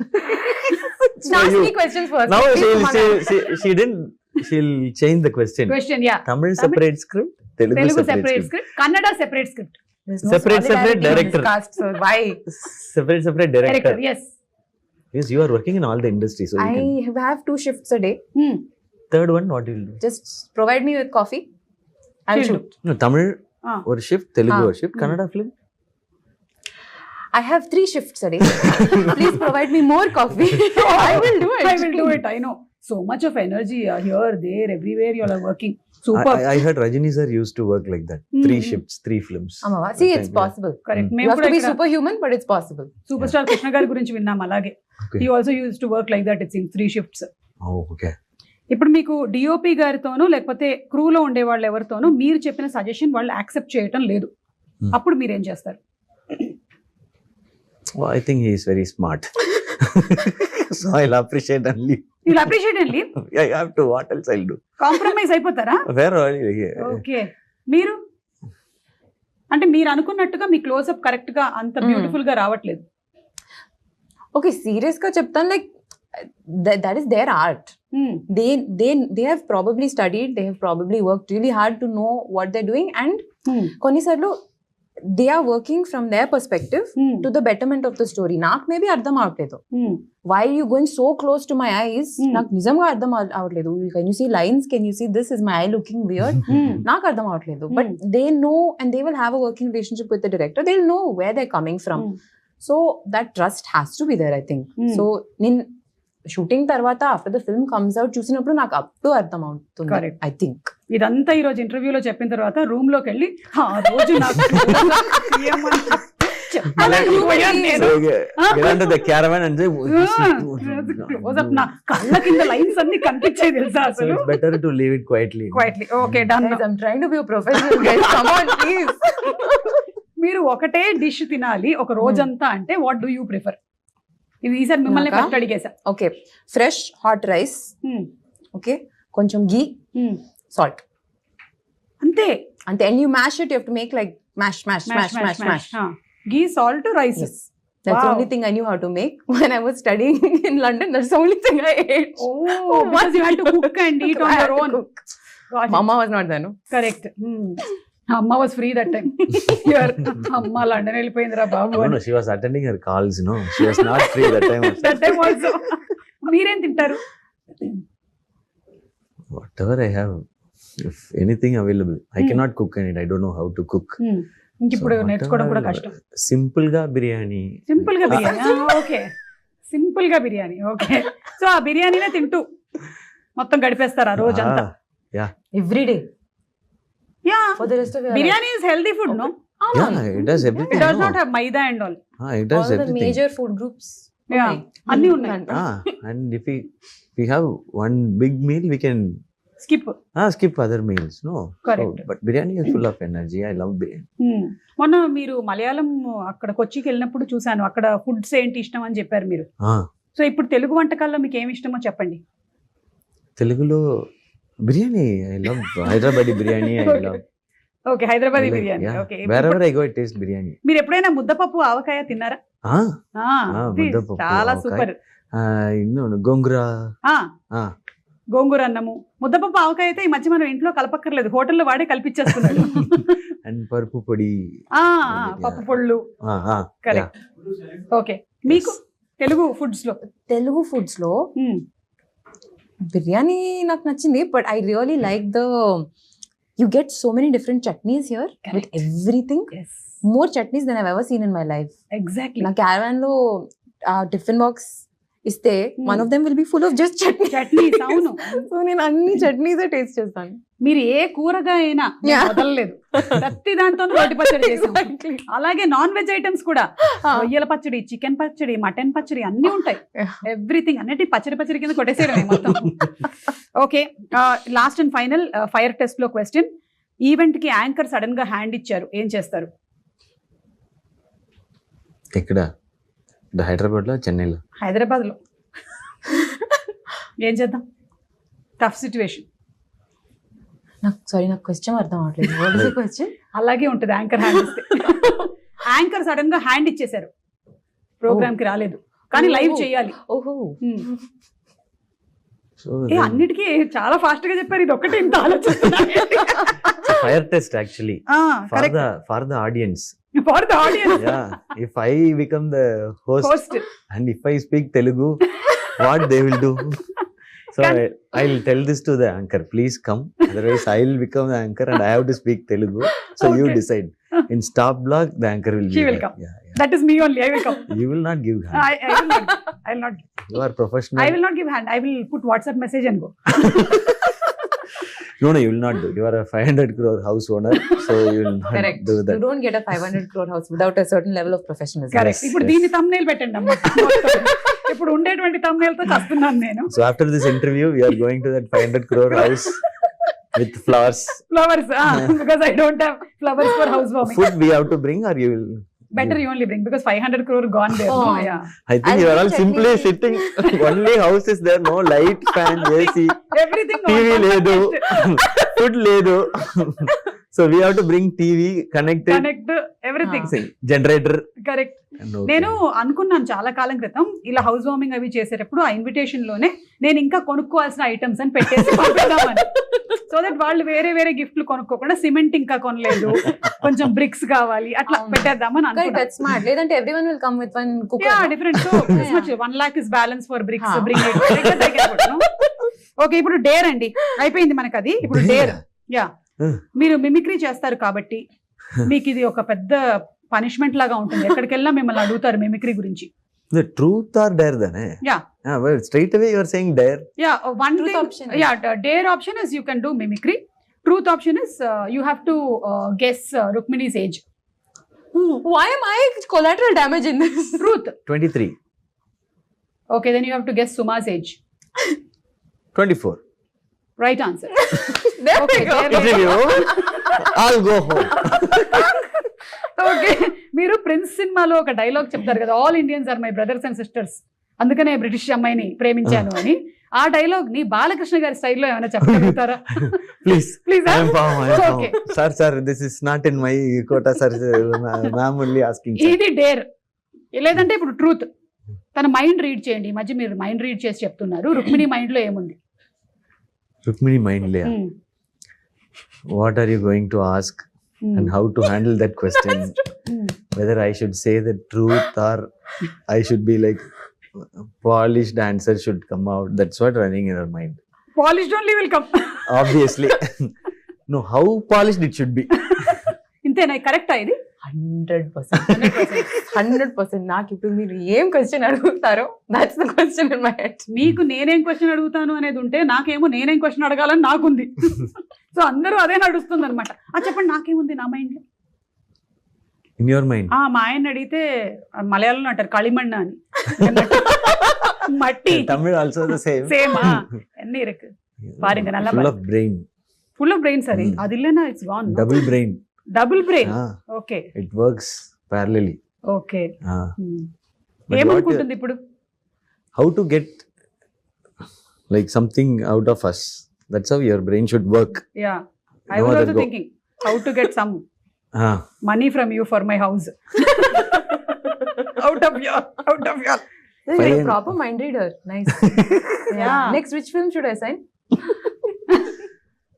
So Ask you- me questions first. Now Please, she didn't. She'll change the question. Question, yeah. Tamil separate script, Telugu Telugu separate separate script. script, Kannada separate script. There's no Separate solidarity in director. this cast, so why? Separate director. Director, yes. Yes, you are working in all the industries, so you can. I have 2 shifts a day. Third one, what will you do? Just provide me with coffee. I'll She'll shoot. No, Tamil Ah. or shift, Telugu Ah. or shift, Kannada film. I have 3 shifts a day. Please provide me more coffee. I will do it. I will do it. I know. So much of energy here, there, everywhere you all are working. Super. I heard Rajini sir used to work like that. 3 shifts, 3 films. Amma, see, it's possible. Correct. You have to be superhuman, but it's possible. Super star Krishna గారి గురించి విన్నాం అలాగే. Okay. He also used to work like that. It seems 3 shifts. Oh, okay. ఇప్పుడు మీకు DOP గారితోనూ లేకపోతే క్రూలో ఉండే వాళ్ళు ఎవరితోనూ మీరు చెప్పిన సజెషన్ వాళ్ళు యాక్సెప్ట్ చేయటం లేదు, అప్పుడు మీరేం చేస్తారు? Well, I think he is very smart. So I'll appreciate and leave. You'll appreciate and leave? I have to. What else I'll do? Compromise అయిపోతారా? Where are you? ఓకే. మీరు అంటే మీరు అనుకున్నట్టుగా మీ క్లోజ్అప్ కరెక్ట్ గా అంత బ్యూటిఫుల్ గా రావట్లేదు. Okay, serious ka cheptan, like that is their art. They have probably studied, they have probably worked really hard to know what they're doing, and konisarlu they are working from their perspective to the betterment of the story. Nak maybe ardham avaledu. Why are you going so close to my eyes? Nak nijamga ardham avaledu. Can you see lines? Can you see this? Is my eye looking weird? Nak ardham avaledu. But they know, and they will have a working relationship with the director. They'll know where they're coming from. So that trust has to be there, I think. So shooting tarvata, after the film comes out, చూసినప్పుడు నాకు అప్పుడు అర్థం అవుతుంది. Correct. I think. ఇదంతా ఈ రోజు ఇంటర్వ్యూలో చెప్పిన తర్వాత రూమ్ లోకి వెళ్ళి ఆ రోజు నాకు ఏమని So get onto the caravan and say, close up నా కళ్ళ కింద లైన్స్ అన్ని కనిపించాయి తెలుసా so అసలు. it's better to leave it quietly. Quietly okay done. Guys, I'm trying to be a professional, guys. Come on, please. మీరు ఒకటే డిష్ తినాలి ఒక రోజంతా అంటే వాట్ డూ యూ ప్రిఫర్? ఇది ఈసారి మిమ్మల్ని నాకా? First అడిగేసా. Okay, fresh hot rice. Okay, కొంచెం ghee, salt. అంతే. And then you mash it. You have to make like mash. Ghee salt rice. Yes. That's the Wow. only thing I knew how to make when I was studying in London. That's the only thing I ate. Oh, because you had to cook and eat on I had your to own. cook. Mama was not there, no? Correct. అమ్మ was free that time. అమ్మ London వెళ్ళిపోయిందిరా బాబు. No, she was attending her calls, she was not free that time. That time also. మీరేం తింటారు? Whatever I have, if anything available. I cannot cook and I don't know how to cook. ఇంక ఇప్పుడు So నేర్చుకోవడం కూడా whatever, కష్టం. simple ga biryani. Simple గా biryani. Okay, simple గా biryani. Okay, so ఆ బిర్యానీనే తింటూ మొత్తం గడిపేస్తారు ఆ రోజంతా. Yeah. Every day. Yeah, For the rest of your life. Biryani is healthy food, no? Yeah, it does everything. It does no? Not have maida and all. It does All the everything. major food groups. Yeah. Okay. అన్నీ ఉన్నాయి. And if we have one big meal, we can skip. skip other meals. No. Correct. But biryani is full of energy. I love biryani. మొన్న మీరు మలయాళం అక్కడ కొచ్చికి వెళ్ళినప్పుడు చూసాను, అక్కడ foods ఏంటి ఇష్టం అని చెప్పారు మీరు. సో ఇప్పుడు తెలుగు వంటకాల్లో మీకు ఏమి ఇష్టమో చెప్పండి. Telugulo biryani. I love Hyderabadi biryani. I love. Okay, Hyderabadi I like- biryani. yeah. Okay, Wherever I go, I taste biryani. మీరు ఎప్పుడైనా ముద్దపప్పు ఆవకాయ తిన్నారా? ఇది ముద్దపప్పు, చాలా ఆవకాయ. సూపర్. గోంగూర. గోంగూర అన్నము, ముద్దపప్పు ఆవకాయ అయితే ఈ మధ్య మనం ఇంట్లో కలపక్కర్లేదు, హోటల్లో వాడే కలిపిచ్చేస్తున్నాడు. అండ్ పరుపు పొడి. పప్పు పొళ్ళు. కరెక్ట్. ఓకే, మీకు తెలుగు ఫుడ్స్ లో? తెలుగు ఫుడ్స్ లో బిర్యానీ నాకు నచ్చింది, but I really like you get so many different chutneys here. Correct. With everything. Yes. More chutneys than I've ever seen in my life. Exactly. నా caravan లో టిఫిన్ బాక్స్ ఇస్తే one of them will be full of just chutney. Chutneys. అవును. So నేను అన్ని chutneys taste చేస్తాను. మీరు ఏ కూరగా అయినా వదలలేదు, ప్రతి దాంతో రోటి పచ్చడి చేసాం. అలాగే నాన్ వెజ్ ఐటమ్స్ కూడా, రొయ్యల పచ్చడి, చికెన్ పచ్చడి, మటన్ పచ్చడి అన్ని ఉంటాయి. ఎవ్రీథింగ్ అన్నిటి పచ్చడి కింద కొట్టేసేయడమే మొత్తం. Okay, last and final fire test లో క్వశ్చన్. ఈవెంట్ కి యాంకర్ సడన్ గా హ్యాండ్ ఇచ్చారు, ఏం చేస్తారు? ఎక్కడ? హైదరాబాద్ లో, చెన్నైలో? హైదరాబాద్ లో. ఏం చేద్దాం? Tough situation. నాకు క్వశ్చన్ అర్థం అవట్లేదు. క్వశ్చన్ అలాగే ఉంటుంది యాంకర్ హ్యాండ్ ఇస్తే. యాంకర్ సడన్ గా హ్యాండ్ ఇచ్చేసారు, ప్రోగ్రామ్ కి రాలేదు కానీ లైవ్ చేయాలి. ఓహో, అన్నిటికీ చాలా ఫాస్ట్ గా చెప్పారు, ఇది ఒకటి ఇంత ఆలోచిస్తున్నారు. Fire test actually for the audience. For the audience. Yeah, if I become the host and if I speak Telugu, what they will do? So I'll tell this to the anchor, please come, otherwise I'll become the anchor and I have to speak Telugu. So you decide. In stop block, the anchor will She be will there. come. Yeah. That is me only. I will come. You will not give hand. I will not. I will not. You are professional. I will not give hand. I will put WhatsApp message and go. No, you will not do. You are a 500 crore house owner, so you will not Correct. do You that. don't get a 500 crore house without a certain level of professionalism. Correct. Yes, ఇప్పుడు yes. దీన్ని thumbnail పెట్టండి అమ్మా. ఇప్పుడు ఉండేటువంటి thumbnail తో చస్తున్నాను నేను. So after this interview, we are going to that 500 crore house with flowers. Flowers, because I don't have flowers for housewarming. Food we have to bring, or you will. Better you only bring because 500 crore gone there. Oh. No, yeah. I think I'll you are all bring simply chutney. sitting. Only house is there. No light, fan, AC, Everything. TV ledu, food ledu. So we have to bring TV, connect it, Connect everything. generator. Correct. and okay. నేను అనుకున్నాను చాలా కాలం క్రితం ఇలా house warming అవి చేసేటప్పుడు ఆ invitation లోనే నేను ఇంకా కొనుక్కోవాల్సిన ఐటమ్స్ అని పెట్టేసి పంపిద్దామని. సో దట్ వాళ్ళు వేరే వేరే గిఫ్ట్లు కొనుక్కోకుండా సిమెంట్ ఇంకా కొనలేదు, కొంచెం బ్రిక్స్ కావాలి, అట్లా పెట్టేద్దామని Correct, అనుకున్నాను. that's smart. Ledanటే everyone will come with one cooker. Yeah, different. So this much 1 lakh is balance for bricks. Bring it. Like that I can put, no? Okay, ఇప్పుడు డేర్ అండి అయిపోయింది మనకు అది. ఇప్పుడు డేర్. యా, మీరు mimicry చేస్తారు కాబట్టి మీకు ఇది ఒక పెద్ద పనిష్మెంట్ లాగా ఉంటుంది. ఎక్కడికి వెళ్ళినా మిమ్మల్ని అడుగుతారు మిమిక్రీ గురించి. The truth or dare then? Yeah. Well, straight away you are saying dare. Yeah, one Truth thing. option. Yeah, dare option is you can do mimicry. Truth option is you have to guess Rukmini's age. Why am I collateral damage in this? Truth. 23, Okay, then you have to guess Suma's age. 24. Right answer. There Okay, we go. there we Interview. I'll go home. Okay, మీరు prince సినిమాలో ఒక dialogue చెప్తారు కదా, all Indians are my brothers and sisters, అందుకనే British అమ్మాయిని ప్రేమించాను అని. ఆ డైలాగ్ ని బాలకృష్ణ గారి స్టైల్లో ఏమైనా చెప్పగలుగుతారా? Please. Please, I am found. Okay. Sir, this is not in my quota, sir. Ma'am only asking. Sir. ఇది డేర్. లేదంటే ఇప్పుడు ట్రూత్. తన మైండ్ రీడ్ చేయండి. ఈ మధ్య మీరు మైండ్ రీడ్ చేసి చెప్తున్నారు. రుక్మిణి మైండ్ లో ఏముంది? Rukmini mind layer. What are you going to ask and how to handle that question? Whether I should say the truth or I should be like polished answer should come out. That's what running in our mind. Polished only will come. Obviously. No, how polished it should be. ఇంతేనా? కరెక్టా ఇది? 100%. 100%. నాకు ఇప్పుడు మీరు ఏం question అడుగుతారో that's the question in my head. మీకు నేనేం క్వశ్చన్ అడుగుతాను అనేది ఉంటే నాకేమో నేనేం క్వశ్చన్ అడగాలని నాకుంది. సో అందరూ అదే నడుస్తుంది అనమాట. చెప్పండి నాకేముంది నా మైండ్ లో. In your mind. మా ఆయన అడిగితే మలయాళంలో అంటారు களிமண் అని. మట్టి. Tamil also the same. Same. అన్ని ఇருக்கு. பாருங்க நல்லா Full of brain. Full of brain సరే. అది இல்லனா it's gone. Double brain. Double brain. Ah, okay it works parallelly. Okay. Ah. But ఏమనుకుంటుంది ఇప్పుడు? how to get like something out of us. That's how your brain should work. Yeah, I No was other also go. Thinking how to get some Ah. Money from you for my house. Out of your Fine. Proper mind reader. Nice. Yeah. Next which film should I sign?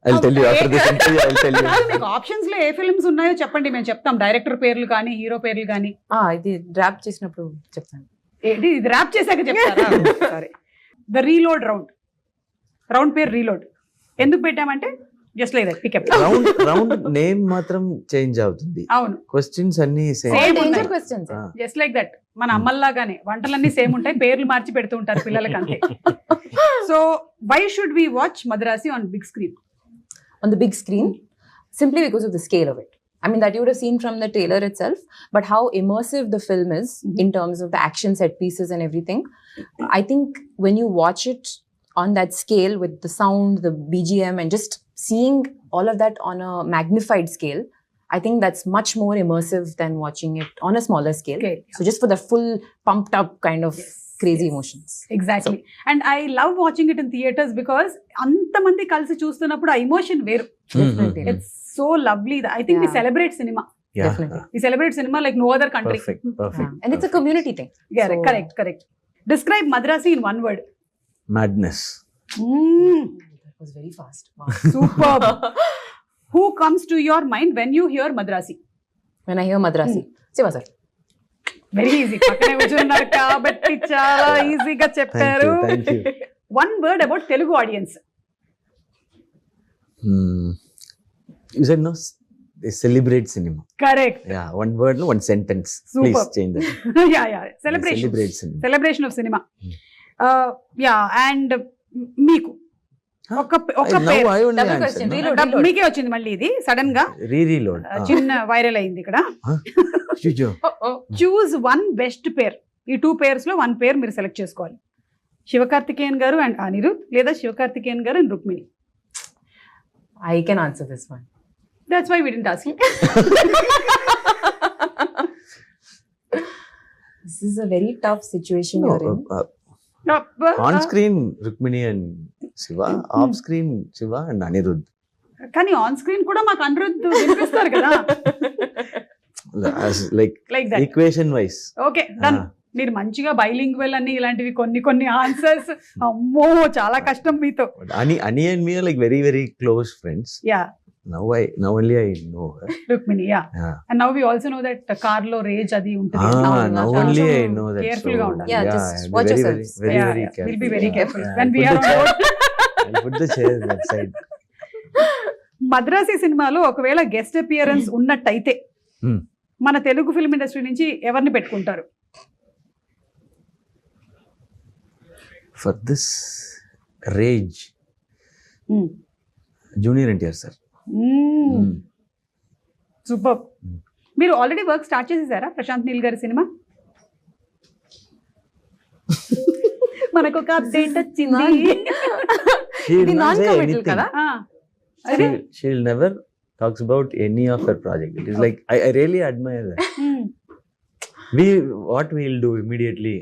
I'll tell you after this interview. I'll tell you. మీకు options లో ఏ films ఉన్నాయో చెప్పండి, మేము చెప్తాం. Director పేర్లు కానీ hero పేర్లు కానీ. ఇది డ్రాప్ చేసినప్పుడు చెప్తాను. ఏంటి ఇది ర్యాప్ చేశాక చెప్తారా? సారీ. ద రీలోడ్ రౌండ్ పేరు రీలోడ్. ఎందుకు పెట్టామంటే just like that pickup. Round name మాత్రం చేంజ్ అవుతుంది. అవును, క్వశ్చన్స్ అన్ని సేమ్. Same డేంజర్ ఉన్నాయి. క్వశ్చన్స్. Just like that. మన అమ్మల్లాగానే వంటలన్నీ సేమ్ ఉంటాయి, పేర్లు మార్చి పెడుతూ ఉంటారు పిల్లలకి అంతే. So why should we watch Madrasi on big screen? On the big screen, simply because of the scale of it. I mean, that you would have seen from the trailer itself, but how immersive the film is in terms of the action set pieces and everything. I think when you watch it on that scale with the sound, the BGM, and just seeing all of that on a magnified scale, I think that's much more immersive than watching it on a smaller scale. Okay. So just for the full pumped up kind of crazy emotions. Exactly. And I love watching it in theatres because అంతమంది కలిసి చూస్తున్నప్పుడు ఆ emotion వేరు. Definitely. It's so lovely. I think we Yeah. Celebrate cinema. Yeah. Definitely. We celebrate cinema like no other country. Perfect. And it's a community thing. So- correct. Describe Madrasi in one word. Madness. That was very fast. Wow. Super. Who comes to your mind when you hear Madrasi? When I hear Madrasi, Siva sir. Very easy. పక్కనే కూర్చున్నారు కాబట్టి చాలా ఈజీగా చెప్పారు. Thank you. One word about Telugu audience. You said no. they celebrate cinema. Correct. Yeah, one word, no, one sentence. Super. Please change that. Yeah Celebrate cinema. Celebration of cinema. Yeah and మీకు ఒక Now పేరు I only Double answer, question, no? reload. మీకే వచ్చింది మళ్ళీ ఇది sudden గా Reload. చిన్న viral అయింది ఇక్కడ. Chujo. చూజ్ వన్ బెస్ట్ పేర్. ఈ 2 పేర్స్ లో 1 పేర్ మీరు సెలెక్ట్ చేసుకోవాలి. శివకార్తికేయన్ గారు అండ్ అనిరుద్ లేదా Sivakarthikeyan garu and Rukmini. I can answer this one. That's why we didn't ask you. This is a very tough situation No, you're in. on screen Rukmini and Shiva, off screen Shiva and Anirudh. కానీ on screen కూడా మాకు అనిరుద్ వినిపిస్తారు కదా. As like like that. equation wise. Okay done. మీరు మంచిగా bilingual అని ఇలాంటివి కొన్ని ఆన్సర్స్ అమ్మో చాలా కష్టం మీతో. But Ani and me are like very very close friends. Yeah Now only I know her. Rukmini yeah. Yeah. And now we also know that car లో రేజ్ అది ఉంటుంది. Now only I know that. Careful గా ఉండాలి. Yeah, just I'll be watch very, yourselves. Very, Yeah, very yeah. careful. We'll be very careful Yeah, when I'll we put are the on chair- board. I'll put the chairs that side. Madrasi సినిమాలో ఒకవేళ guest appearance ఉన్నట్టయితే Hmm. మన Telugu film industry నుంచి ఎవరిని పెట్టుకుంటారు? For this rage, Junior NTR sir. Super. మీరు already work start చేసేసారా ప్రశాంత్ నీల్ గారి సినిమా? మనకు ఒక అప్డేట్ వచ్చింది. She'll ఇది not non say committal anything. కదా. అదే She'll never talks about any of her project. It is like I really admire that. What we'll do immediately.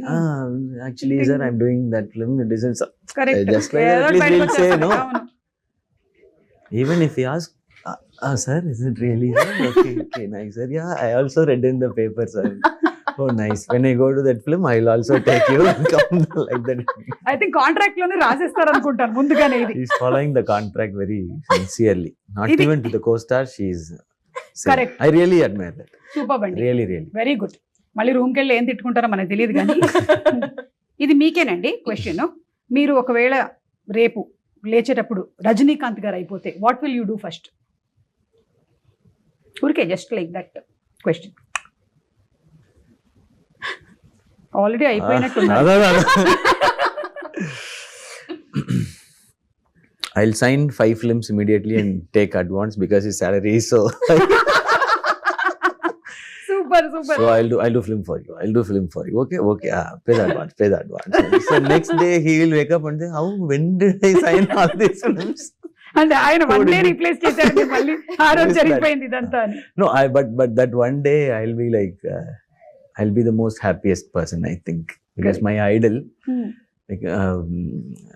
Actually, sir, I'm doing that film. It isn't. Correct. Just like that, please we'll say no. Even if he asks, sir, is it really? Sir? Okay, nice, sir. Yeah, I also read in the paper, sir. Oh, nice. When I go to that film, I'll also take you and come like that. I think contract లోనే రాసేస్తారు అనుకుంటాను ముందుగానే ఇది. She's following the contract very sincerely. Not Idi- even to the co-star, she's saying. Correct. I really admire that. Super అండి. Really. Very good. మళ్ళీ రూమ్కి వెళ్ళి ఏం తిట్టుకుంటారో మనకు తెలియదు కానీ ఇది మీకేనండి క్వశ్చన్. మీరు ఒకవేళ రేపు లేచేటప్పుడు రజనీకాంత్ గారు అయిపోతే what will you do first? ఊరికే just like that question. Already అయిపోయినట్టు. I'll sign 5 films immediately and take advance because his salary is so. Super. So I'll do film for you. Okay. Pay the advance. So next day he will wake up and say, when did I sign all these films? అంటే ఆయన How one did day you- replace చేశారు మళ్ళీ ఆ రోజు Who is that? జరిగిపోయింది ఇదంతా అని. No, but that one day I'll be like, I'll be the most happiest person, I think, because Correct. my idol, like,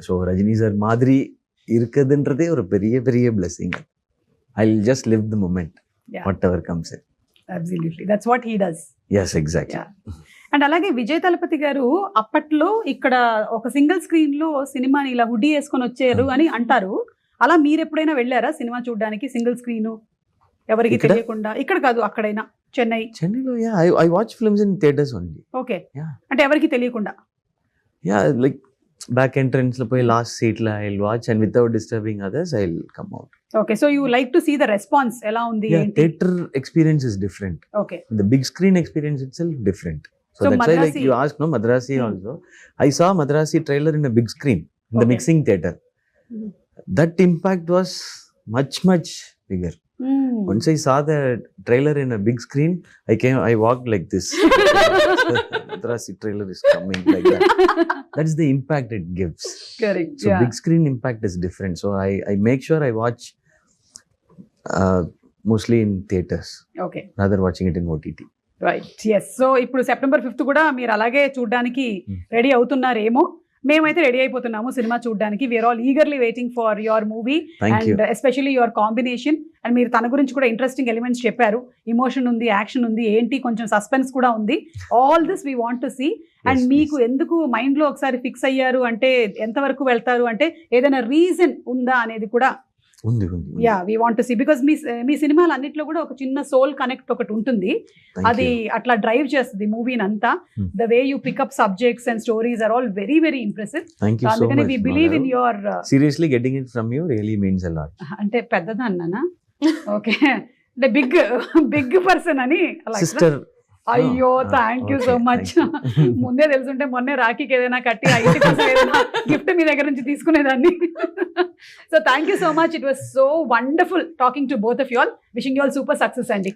so Rajini sir Madri irukadன்றதே ஒரு பெரிய blessing. I'll just live the moment, Yeah. whatever comes in. Absolutely. That's what he does. Yes, exactly. Yeah. And అలాగే విజయ్ తలపతి గారు అప్పట్లో ఇక్కడ ఒక single screen లో సినిమాని ఇలా హుడ్డీ వేసుకొని వచ్చారు అని అంటారు. అలా మీరు ఎప్పుడైనా వెళ్ళారా సినిమా చూడడానికి సింగిల్ స్క్రీన్ ఎవరికి ఇక్కడ? తెలియకుండా? ఇక్కడ కాదు అక్కడైనా Chennai. Chennai, yeah, I watch films in theaters only. Okay. Yeah. అంటే ఎవరికి తెలియకుండా. Yeah, like back entrance lo poi last seat la I'll watch and without disturbing others I'll come out. Okay. So you like to see the response ఎలా ఉంది Yeah, ఏంటి? theater experience is different. Okay. The big screen experience itself different. So So that's why, like Madrasi- you asked, no, Madrasi also. I saw Madrasi trailer in a big screen, in the Okay. mixing theater. That impact was much bigger. Once I saw the trailer in a big screen, I walked like this. Madrasi trailer is coming like that. That's the impact it gives. Correct. So big screen impact is different. So I make sure I watch mostly in theaters okay. rather watching it in OTT. Right. Yes. So ఇప్పుడు September 5th కూడా మీరు అలాగే చూడడానికి ready అవుతున్నారేమో. మేమైతే ready అయిపోతున్నాము cinema చూడడానికి. We're all eagerly waiting for your movie Thank you. And especially your combination. అండ్ మీరు తన గురించి కూడా ఇంట్రెస్టింగ్ ఎలిమెంట్స్ చెప్పారు. ఇమోషన్ ఉంది, యాక్షన్ ఉంది, ఏంటి కొంచెం సస్పెన్స్ కూడా ఉంది. All this we want to see. And Yes, మీకు ఎందుకు మైండ్ లో ఒకసారి ఫిక్స్ అయ్యారు అంటే ఎంతవరకు వెళ్తారు అంటే ఏదైనా రీజన్ ఉందా అనేది కూడా ఉంది. Yeah we want to see. Because మీ సినిమాలు అన్నిట్లో కూడా ఒక చిన్న సోల్ కనెక్ట్ ఒకటి ఉంటుంది. Thank అది you. అట్లా డ్రైవ్ చేస్తుంది మూవీని అంతా. The way you pick up subjects and stories are all very impressive. Thank you so అందుకని much. We believe in Madhav. Your Seriously, getting it from you really means a lot. అంటే పెద్దదన్నానా? Okay. అంటే big person అని అలా. Sister. అయ్యో thank you so much. ముందే తెలుసుంటే మొన్నే రాఖీకి ఏదైనా కట్టి ఆ ఇంటి కోసం ఏదైనా గిఫ్ట్ మీ దగ్గర నుంచి తీసుకునేదాన్ని. So thank you so much. It was so wonderful talking to both of you all. Wishing you all super success అండి.